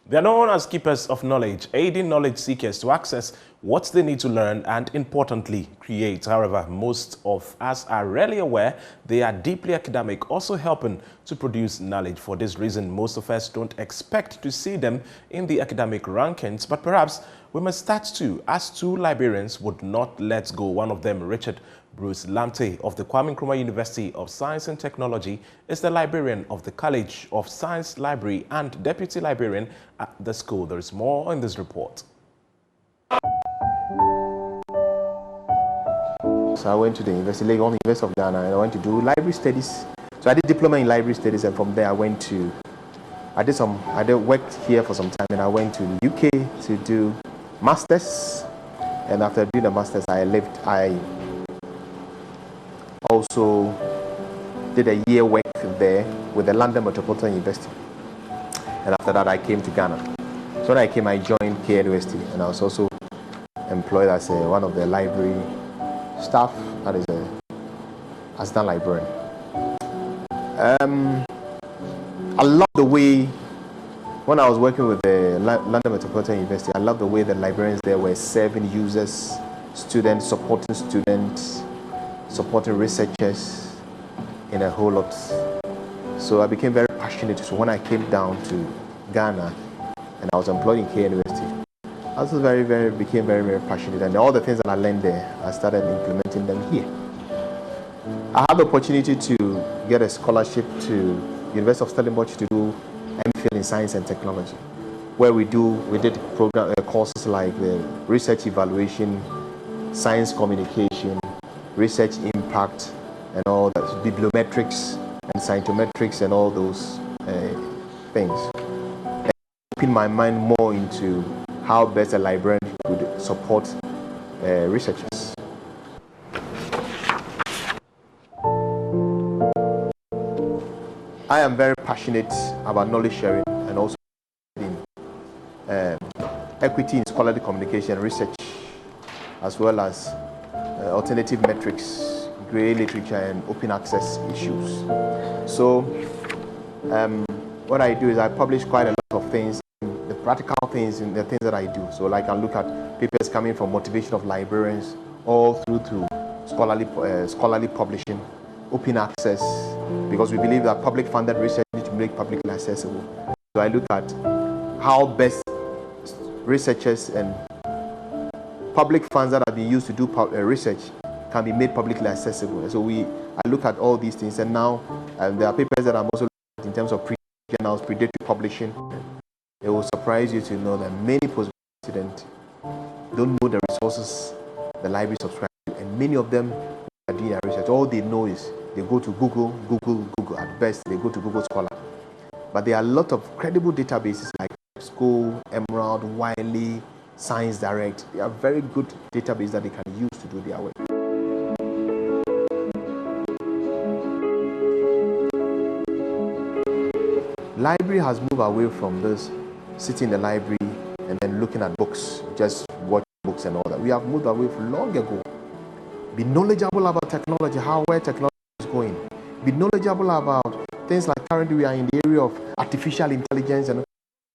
They are known as keepers of knowledge, aiding knowledge seekers to access what they need to learn and, importantly, create. However, most of us are rarely aware they are deeply academic, also helping to produce knowledge. For this reason, most of us don't expect to see them in the academic rankings, but perhaps we must start to, as two librarians would not let go. One of them, Richard Bruce Lamte of the Kwame Nkrumah University of Science and Technology, is the librarian of the College of Science Library and deputy librarian at the school. There is more in this report. So I went to the University of Ghana, and I went to do library studies. So I did diploma in library studies, and from there I worked here for some time, and I went to the UK to do masters. And after doing the masters, I also did a year work there with the London Metropolitan University. And after that, I came to Ghana. So when I came, I joined KNUST, and I was also employed as one of the library staff, that is a assistant librarian. I love the way, when I was working with the London Metropolitan University, I love the way the librarians there were serving users, students, supporting researchers in a whole lot. So I became very passionate. So when I came down to Ghana and I was employed in KNUST, I also became very passionate, and all the things that I learned there, I started implementing them here. I had the opportunity to get a scholarship to University of Stellenbosch to do MPhil in Science and Technology, where we did courses like the research evaluation, science communication, research impact, and all that, bibliometrics and scientometrics and all those things. And opened my mind more into how best a librarian could support researchers. I am very passionate about knowledge sharing and also in equity in scholarly communication research, as well as alternative metrics, grey literature, and open access issues. So what I do is I publish quite a lot of things, the practical things and the things that I do. So like I look at papers coming from motivation of librarians all through to scholarly publishing, open access, because we believe that public funded research needs to make publicly accessible. So I look at how best researchers and public funds that are being used to do research can be made publicly accessible. And so I look at all these things, and now there are papers that I'm also looking at in terms of journals, predatory publishing. It will surprise you to know that many postgraduate students don't know the resources the library subscribes to, and many of them are doing their research. All they know is they go to Google. At best, they go to Google Scholar. But there are a lot of credible databases like School, Emerald, Wiley, Science Direct. They are very good databases that they can use to do their work. Library has moved away from this sitting in the library and then looking at books, just watching books and all that. We have moved away from long ago. Be knowledgeable about technology, where technology is going. Be knowledgeable about things like currently we are in the area of artificial intelligence, and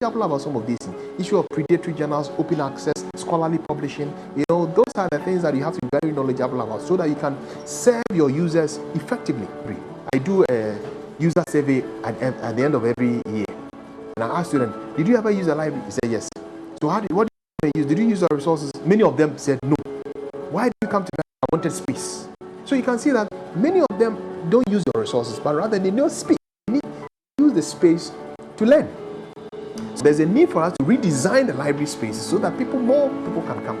knowledgeable about some of these things. Issue of predatory journals, open access, scholarly publishing. Those are the things that you have to be very knowledgeable about so that you can serve your users effectively. I do a user survey at the end of every year, and I ask students, did you ever use a library? He said yes. So what did you use? Did you use the resources? Many of them said no. Why did you come to me? I wanted space. So you can see that many of them don't use your resources, but rather they need space. They need to use the space to learn. So there's a need for us to redesign the library spaces so that more people can come.